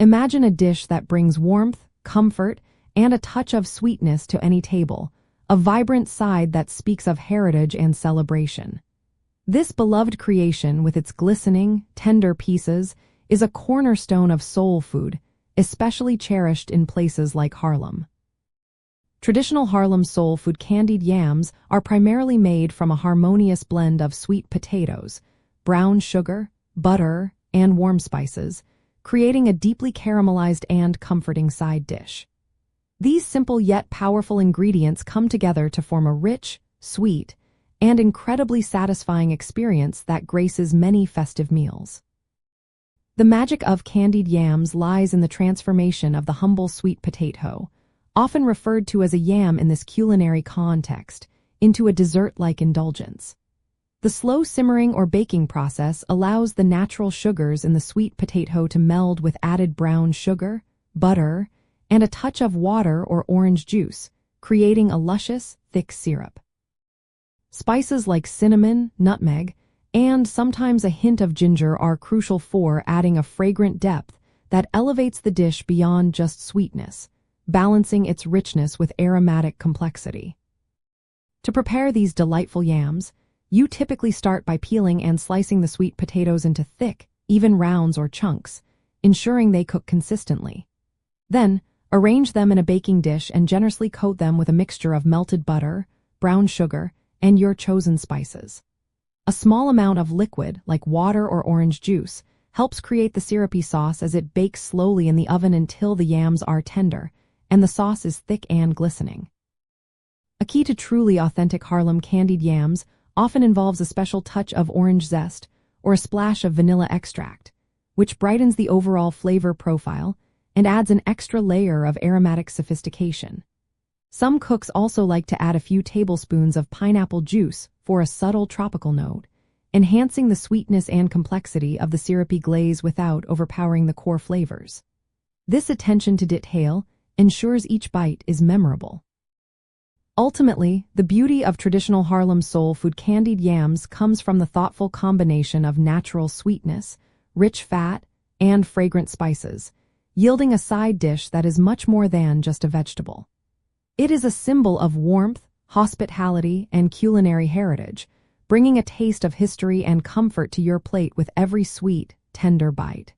Imagine a dish that brings warmth, comfort, and a touch of sweetness to any table, a vibrant side that speaks of heritage and celebration. This beloved creation, with its glistening, tender pieces, is a cornerstone of soul food, especially cherished in places like Harlem. Traditional Harlem soul food candied yams are primarily made from a harmonious blend of sweet potatoes, brown sugar, butter, and warm spices, creating a deeply caramelized and comforting side dish. These simple yet powerful ingredients come together to form a rich, sweet, and incredibly satisfying experience that graces many festive meals. The magic of candied yams lies in the transformation of the humble sweet potato, often referred to as a yam in this culinary context, into a dessert-like indulgence. The slow simmering or baking process allows the natural sugars in the sweet potato to meld with added brown sugar, butter, and a touch of water or orange juice, creating a luscious, thick syrup. Spices like cinnamon, nutmeg, and sometimes a hint of ginger are crucial for adding a fragrant depth that elevates the dish beyond just sweetness, balancing its richness with aromatic complexity. To prepare these delightful yams, you typically start by peeling and slicing the sweet potatoes into thick, even rounds or chunks, ensuring they cook consistently. Then, arrange them in a baking dish and generously coat them with a mixture of melted butter, brown sugar, and your chosen spices. A small amount of liquid, like water or orange juice, helps create the syrupy sauce as it bakes slowly in the oven until the yams are tender, and the sauce is thick and glistening. A key to truly authentic Harlem candied yams often involves a special touch of orange zest or a splash of vanilla extract, which brightens the overall flavor profile and adds an extra layer of aromatic sophistication. Some cooks also like to add a few tablespoons of pineapple juice for a subtle tropical note, enhancing the sweetness and complexity of the syrupy glaze without overpowering the core flavors. This attention to detail ensures each bite is memorable. Ultimately, the beauty of traditional Harlem soul food candied yams comes from the thoughtful combination of natural sweetness, rich fat, and fragrant spices, yielding a side dish that is much more than just a vegetable. It is a symbol of warmth, hospitality, and culinary heritage, bringing a taste of history and comfort to your plate with every sweet, tender bite.